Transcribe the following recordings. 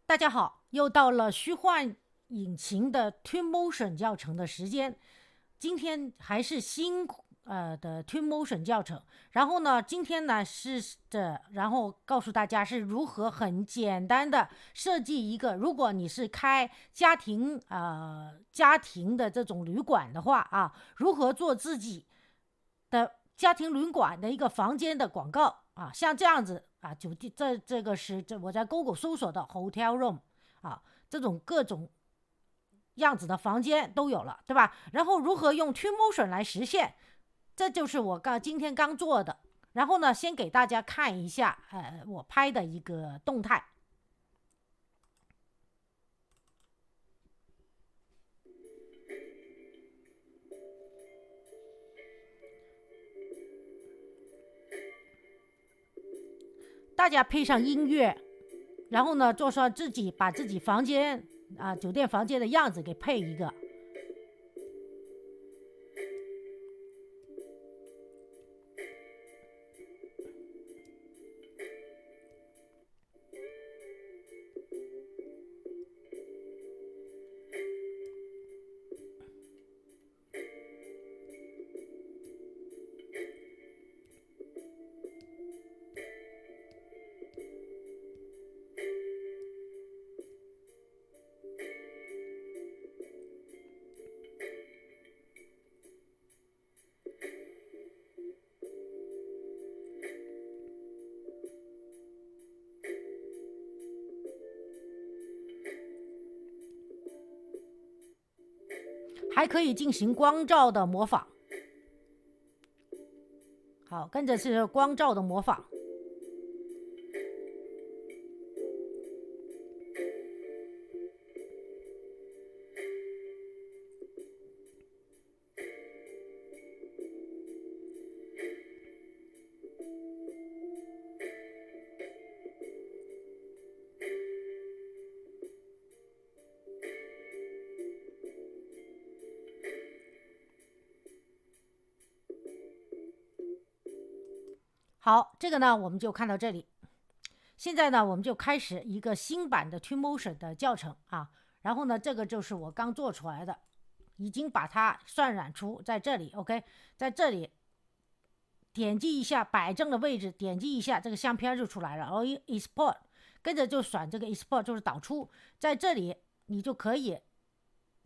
大家好，又到了虚幻引擎的 Twinmotion 教程的时间。今天还是新的 Twinmotion 教程。然后呢，今天呢然后告诉大家是如何很简单的设计一个，如果你是开家庭的这种旅馆的话啊，如何做自己的家庭旅馆的一个房间的广告啊，像这样子啊，酒店这个是我在 Google 搜索的 hotel room 啊，这种各种样子的房间都有了，对吧？然后如何用 Twinmotion 来实现，这就是我今天刚做的。然后呢，先给大家看一下我拍的一个动态。大家配上音乐，然后呢，做上把自己房间酒店房间的样子给配一个。还可以进行光照的模仿。好，跟着是光照的模仿。好，这个呢我们就看到这里。现在呢我们就开始一个新版的 Twinmotion 的教程啊。然后呢这个就是我刚做出来的，已经把它渲染出在这里。 OK， 在这里点击一下摆正的位置，点击一下这个相片就出来了。然后 export， 跟着就选这个 export， 就是导出。在这里你就可以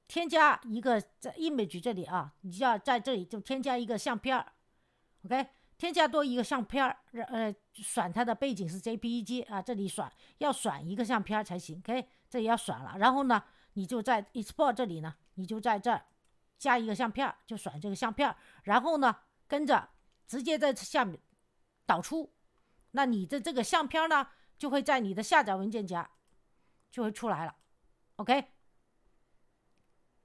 添加一个在 image 这里啊，你就要在这里就添加一个相片。 OK， 添加多一个相片，选它的背景是 JPEG 啊，这里要选一个相片才行。 OK， 这里要选了。然后呢你就在 export 这里呢，你就在这儿加一个相片，就选这个相片。然后呢跟着直接在下面导出，那你的这个相片呢就会在你的下载文件夹就会出来了。 OK，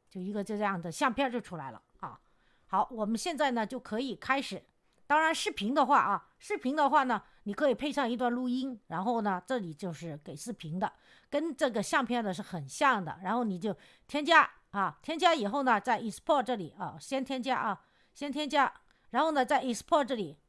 就一个这样的相片就出来了啊。好，我们现在呢就可以开始。当然视频的话呢，你可以配上一段录音，然后呢这里就是给视频的，跟这个相片的是很像的。然后你就添加添加以后呢，在 export 这里先添加，然后呢在 export 这里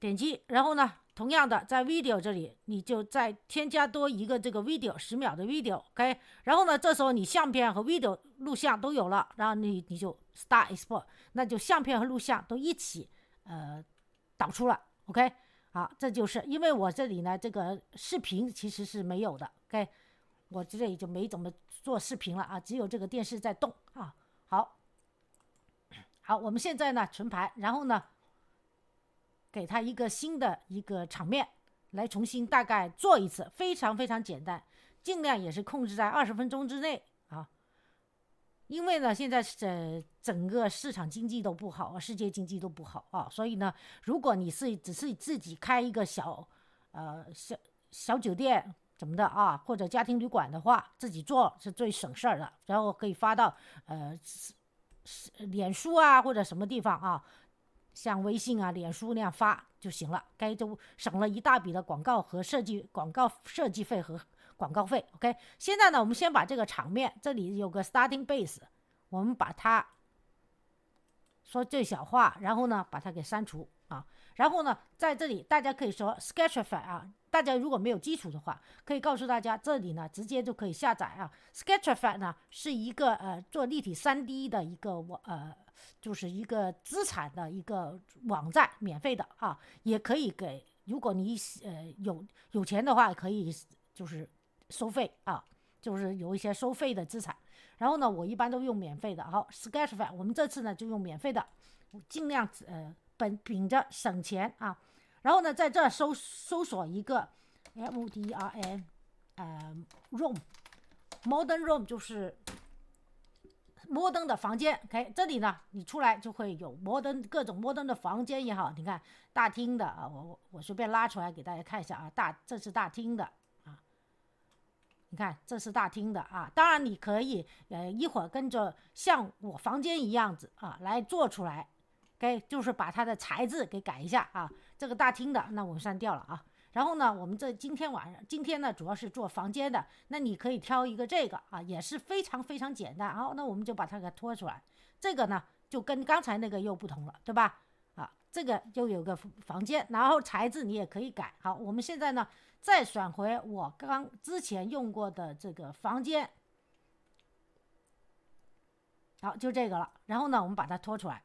点击，然后呢同样的在 video 这里你就再添加多一个这个 video 10秒的 video。 OK， 然后呢这时候你相片和 video 录像都有了，然后你就 start export， 那就相片和录像都一起导出了。 OK， 好，这就是因为我这里呢这个视频其实是没有的。 OK， 我这里就没怎么做视频了只有这个电视在动好，我们现在呢存盘，然后呢给它一个新的一个场面来重新大概做一次，非常非常简单，尽量也是控制在20分钟之内因为呢现在整个市场经济都不好，世界经济都不好所以呢如果你只是自己开一个小酒店怎么的或者家庭旅馆的话，自己做是最省事儿的，然后可以发到脸书或者什么地方像微信脸书那样发就行了，该就省了一大笔的广告设计费和广告费。 OK， 现在呢我们先把这个场面，这里有个 starting base， 我们把它说最小化，然后呢把它给删除。啊。然后呢，在这里大家可以说 Sketchfab 啊，大家如果没有基础的话，可以告诉大家这里呢直接就可以下载啊。Sketchfab 呢是一个做立体 3D 的一个就是一个资产的一个网站，免费的啊，也可以给，如果你有钱的话，可以就是收费啊，就是有一些收费的资产。然后呢，我一般都用免费的。好 ，Sketchfab 我们这次呢就用免费的，尽量秉着省钱啊。然后呢，在这搜索一个 modern room，modern room 就是摩登的房间 ，OK， 这里呢，你出来就会有各种摩登的房间也好，你看大厅的啊，我随便拉出来给大家看一下啊，这是大厅的啊，你看这是大厅的啊，当然你可以一会儿跟着像我房间一样子啊来做出来 ，OK， 就是把它的材质给改一下啊，这个大厅的那我们删掉了啊。然后呢，我们今天呢主要是做房间的，那你可以挑一个这个啊，也是非常非常简单。好，那我们就把它给拖出来。这个呢就跟刚才那个又不同了，对吧？啊，这个又有个房间，然后材质你也可以改。好，我们现在呢再选回我之前用过的这个房间，好，就这个了。然后呢，我们把它拖出来。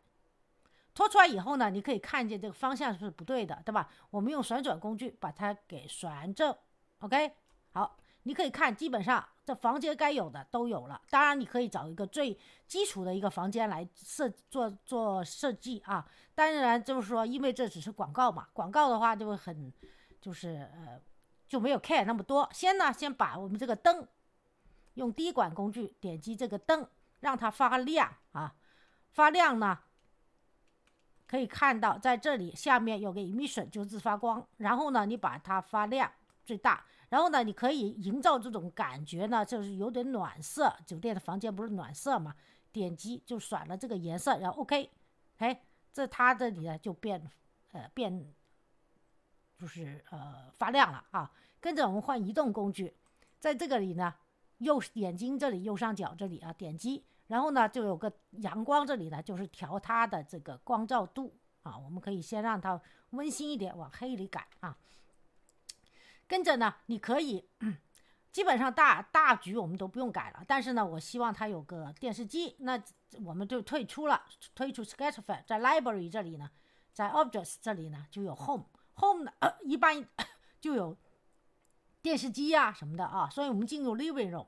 拖出来以后呢，你可以看见这个方向是不对的，对吧？我们用旋转工具把它给旋正 ，OK。好，你可以看，基本上这房间该有的都有了。当然，你可以找一个最基础的一个房间来做设计啊。当然，就是说，因为这只是广告嘛，广告的话就会就没有 care 那么多。先把我们这个灯用滴管工具点击这个灯，让它发亮啊，发亮呢。可以看到在这里下面有个 emission 就是发光，然后呢你把它发亮最大，然后呢你可以营造这种感觉呢，就是有点暖色，酒店的房间不是暖色嘛，点击就选了这个颜色，然后 OK， 这它这里呢就变就是发亮了啊。跟着我们换移动工具，在这个里呢眼睛这里右上角这里啊点击，然后呢就有个阳光，这里呢就是调它的这个光照度啊，我们可以先让它温馨一点，往黑里改啊。跟着呢你可以基本上大局我们都不用改了，但是呢我希望它有个电视机，那我们就退出 Sketchfab， 在 Library 这里呢，在 Objects 这里呢就有 Home 呢一般就有电视机啊什么的啊，所以我们进入 Living Room。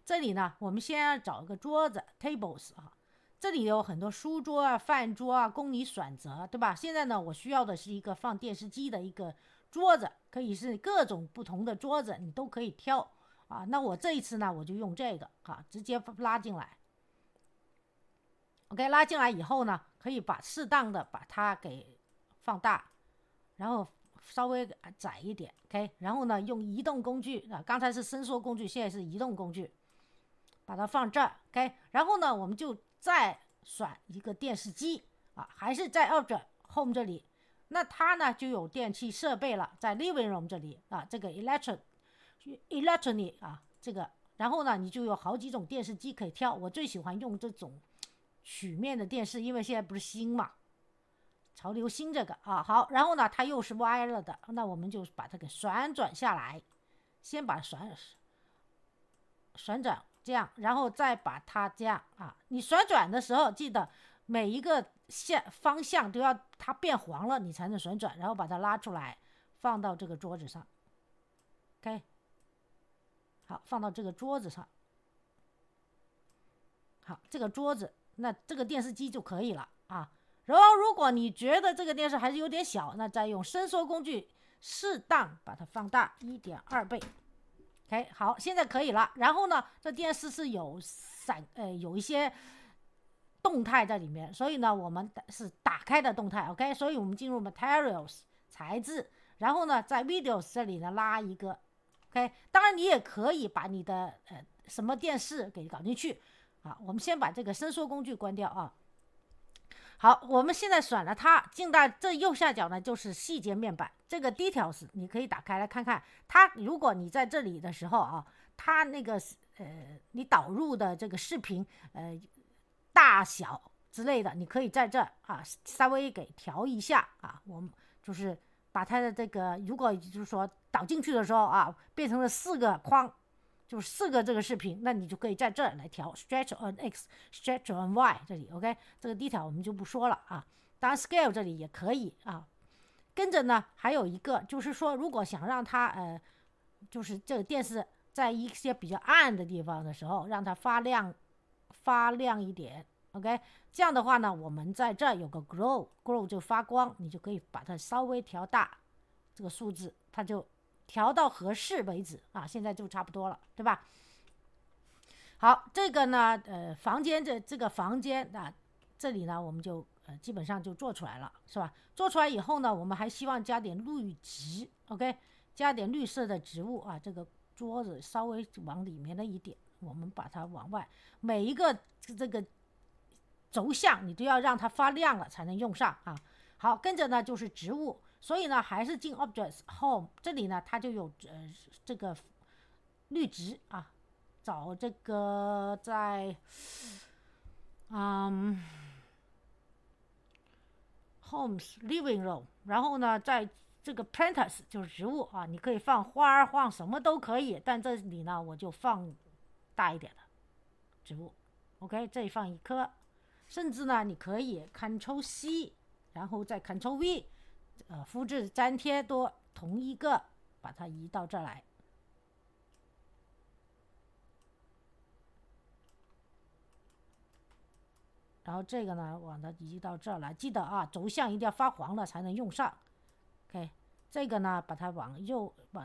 这里呢，我们先要找一个桌子 tables 啊，这里有很多书桌啊、饭桌啊，供你选择，对吧？现在呢，我需要的是一个放电视机的一个桌子，可以是各种不同的桌子，你都可以挑啊。那我这一次呢，我就用这个啊，直接拉进来。OK， 拉进来以后呢，可以适当的把它给放大，然后稍微窄一点 ，OK， 然后呢，用移动工具啊，刚才是伸缩工具，现在是移动工具。把它放这儿 ，OK， 然后呢，我们就再选一个电视机啊，还是在 Object Home 这里，那它呢就有电器设备了，在 Living Room 这里啊，这个 Electronic 啊，这个，然后呢，你就有好几种电视机可以挑，我最喜欢用这种曲面的电视，因为现在不是新嘛，潮流新这个啊，好，然后呢，它又是歪了的，那我们就把它给旋转下来，先把旋转。这样，然后再把它这样啊，你旋转的时候记得每一个方向都要它变黄了，你才能旋转，然后把它拉出来，放到这个桌子上 ，OK， 好，放到这个桌子上，好，这个桌子，那这个电视机就可以了啊。然后如果你觉得这个电视还是有点小，那再用伸缩工具适当把它放大1.2倍。OK， 好，现在可以了。然后呢，这电视是有一些动态在里面，所以呢，我们是打开的动态。OK， 所以我们进入 Materials 材质，然后呢，在 Videos 这里呢拉一个 OK， 当然你也可以把你的什么电视给搞进去啊。我们先把这个伸缩工具关掉啊。好，我们现在选了它，进到这右下角呢就是细节面板，这个 Details 你可以打开来看看它。如果你在这里的时候啊，它那个你导入的这个视频大小之类的，你可以在这啊稍微给调一下啊。我们就是把它的这个，如果就是说导进去的时候啊，变成了4个框，就是4个这个视频，那你就可以在这儿来调 stretch on x，stretch on y 这里 OK， 这个 detail 我们就不说了啊。当然 scale 这里也可以啊。跟着呢还有一个就是说，如果想让它就是这个电视在一些比较暗的地方的时候，让它发亮一点 OK， 这样的话呢，我们在这儿有个 glow 就发光，你就可以把它稍微调大，这个数字它就调到合适为止啊，现在就差不多了，对吧？好，这个呢房间这个房间啊，这里呢我们就基本上就做出来了，是吧？做出来以后呢，我们还希望加点绿植 OK， 加点绿色的植物啊，这个桌子稍微往里面的一点，我们把它往外，每一个这个轴向你都要让它发亮了才能用上啊。好，跟着呢就是植物，所以呢还是进 Objects Home， 这里呢它就有这个绿植啊，找这个在Homes Living Room， 然后呢在这个 Planters 就是植物啊，你可以放花放什么都可以，但这里呢我就放大一点的植物 OK， 这里放1颗，甚至呢你可以 Ctrl C 然后再 Ctrl V 复制粘贴多同一个，把它移到这来。然后这个呢往它移到这儿来，记得啊轴向一定要发黄了才能用上 OK， 这个呢把它往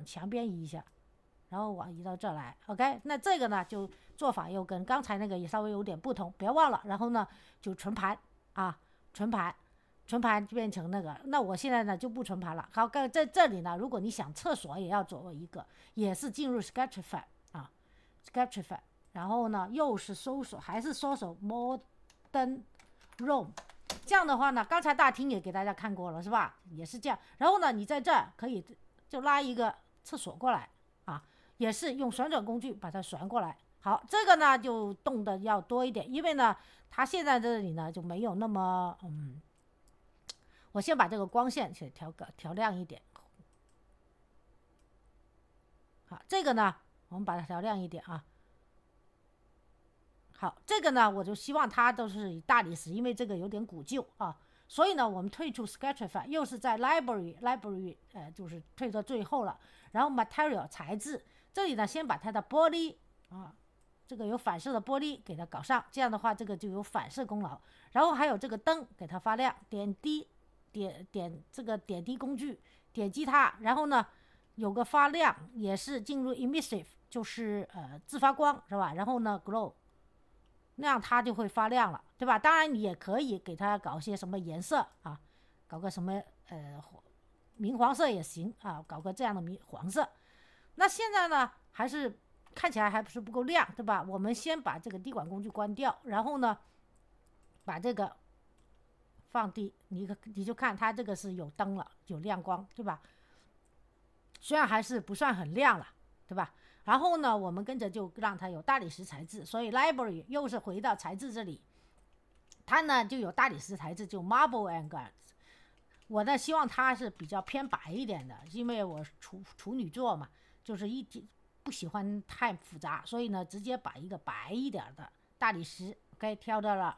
墙边移一下，然后移到这儿来 OK， 那这个呢就做法又跟刚才那个也稍微有点不同，不要忘了。然后呢就存盘啊，存盘变成那个，那我现在呢就不存盘了。好，在这里呢，如果你想厕所也要做一个，也是进入 Sketchfab 啊 Sketchfab， 然后呢又是搜索，还是搜索 Modern Room， 这样的话呢，刚才大厅也给大家看过了是吧，也是这样。然后呢你在这儿可以就拉一个厕所过来啊，也是用旋转工具把它旋过来。好，这个呢就动的要多一点，因为呢它现在这里呢就没有那么我先把这个光线先调亮一点。好，这个呢我们把它调亮一点啊。好，这个呢我就希望它都是以大理石，因为这个有点古旧啊，所以呢我们退出 Sketchfab， 又是在 Library 就是退到最后了。然后 Material 材质，这里呢先把它的玻璃啊，这个有反射的玻璃给它搞上，这样的话这个就有反射功劳。然后还有这个灯给它发亮，这个点滴工具，点击它，然后呢有个发亮，也是进入 emissive， 就是自发光是吧？然后呢 glow， 那样它就会发亮了，对吧？当然你也可以给它搞些什么颜色啊，搞个什么明黄色也行啊，搞个这样的明黄色。那现在呢还是看起来还不是不够亮，对吧？我们先把这个滴管工具关掉，然后呢把这个放低，你就看它这个是有灯了，有亮光，对吧？虽然还是不算很亮了，对吧？然后呢我们跟着就让它有大理石材质，所以 library 又是回到材质这里，它呢就有大理石材质，就 marble and glass。 我呢希望它是比较偏白一点的，因为我处女座嘛，就是不喜欢太复杂，所以呢直接把一个白一点的大理石给挑到了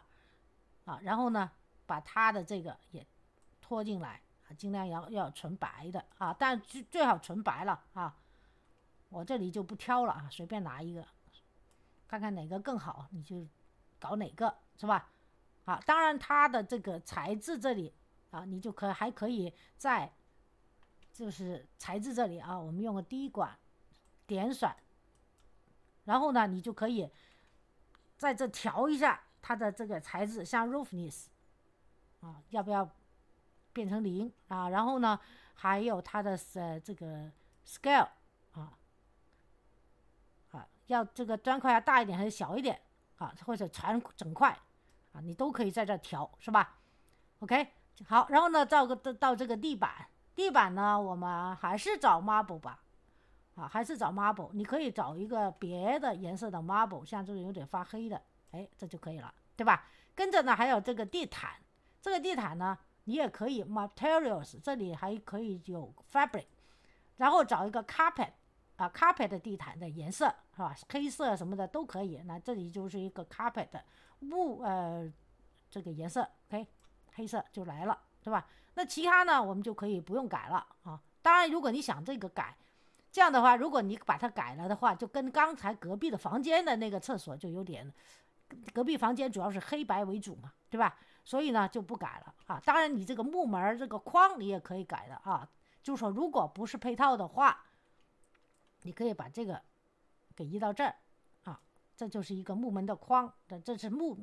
啊，然后呢把它的这个也拖进来啊，尽量要纯白的啊，但最好纯白了啊。我这里就不挑了啊，随便拿一个，看看哪个更好，你就搞哪个，是吧？啊，当然它的这个材质这里啊，你就还可以在就是材质这里啊，我们用个滴管点选，然后呢，你就可以在这调一下它的这个材质，像 roughness 啊，要不要变成0啊？然后呢，还有它的这个 scale 啊。要这个砖块要大一点还是小一点啊，或者整块啊，你都可以在这调，是吧 ？OK， 好，然后呢，到这个地板呢，我们还是找 marble 吧，啊，还是找 marble， 你可以找一个别的颜色的 marble， 像这种有点发黑的，哎，这就可以了，对吧？跟着呢还有这个地毯，这个地毯呢你也可以 materials， 这里还可以有 fabric， 然后找一个 carpet carpet 的地毯的颜色是吧？黑色什么的都可以。那这里就是一个 carpet 的这个颜色 OK， 黑色就来了，对吧？那其他呢我们就可以不用改了啊。当然如果你想这个改，这样的话如果你把它改了的话，就跟刚才隔壁的房间的那个厕所就有点，隔壁房间主要是黑白为主嘛，对吧？所以呢就不改了啊。当然你这个木门这个框你也可以改的啊，就是说如果不是配套的话，你可以把这个给移到这儿啊，这就是一个木门的框，这是木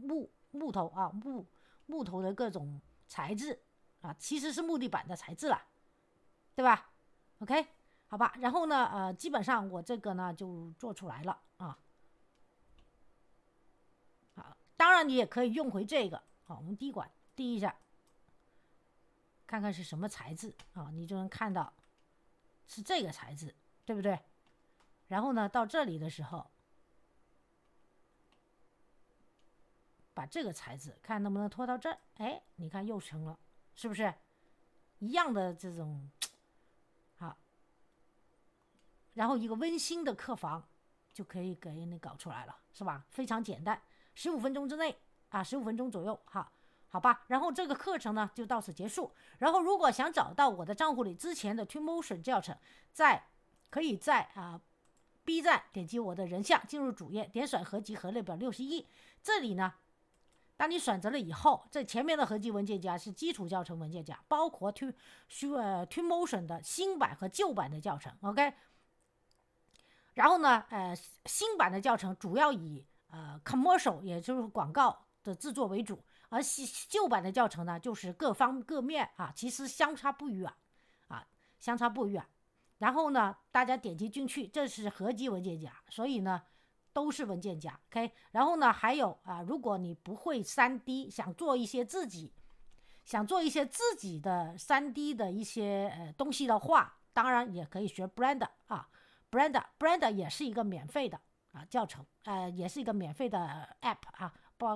头啊，木头的各种材质啊，其实是木地板的材质了，对吧 ？OK， 好吧，然后呢，基本上我这个呢就做出来了啊。好，当然你也可以用回这个啊，我们滴一下，看看是什么材质啊，你就能看到是这个材质，对不对？然后呢，到这里的时候，把这个材质看能不能拖到这儿，哎，你看又成了，是不是一样的这种？好，然后一个温馨的客房就可以给你搞出来了，是吧？非常简单，15分钟之内啊，15分钟左右，好吧。然后这个课程呢就到此结束。然后如果想找到我的账户里之前的 Twinmotion 教程，可以在B 站点击我的人像，进入主页，点选合集和列表61。这里呢，当你选择了以后，这前面的合集文件夹是基础教程文件夹，包括 Twinmotion 的新版和旧版的教程 ，OK。然后呢，新版的教程主要以commercial， 也就是广告的制作为主，而旧版的教程呢，就是各方各面啊，其实相差不远啊，相差不远。然后呢，大家点击进去，这是合集文件夹，所以呢都是文件夹 ，OK。然后呢，还有如果你不会 3D， 想做一些自己的 3D 的一些东西的话，当然也可以学 Blender 啊。Blender 也是一个免费的教程，也是一个免费的 App 啊，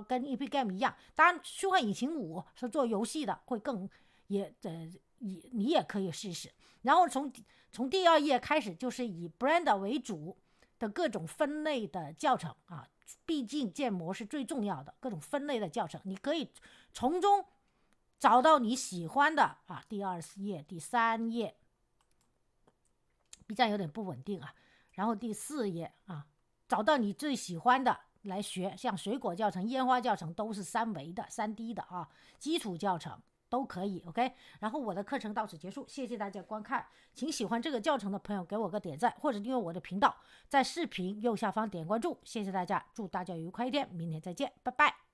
跟 Epic Game 一样。当然，虚幻引擎5是做游戏的，会更你也可以试试。然后从第2页开始，就是以 Blender 为主的各种分类的教程啊，毕竟建模是最重要的，各种分类的教程，你可以从中找到你喜欢的啊。第24页、第3页。B 站有点不稳定啊，然后第4页啊，找到你最喜欢的来学，像水果教程、烟花教程都是3维的、3D 的啊，基础教程都可以 OK。然后我的课程到此结束，谢谢大家观看，请喜欢这个教程的朋友给我个点赞，或者订阅我的频道，在视频右下方点关注，谢谢大家，祝大家愉快一天，明天再见，拜拜。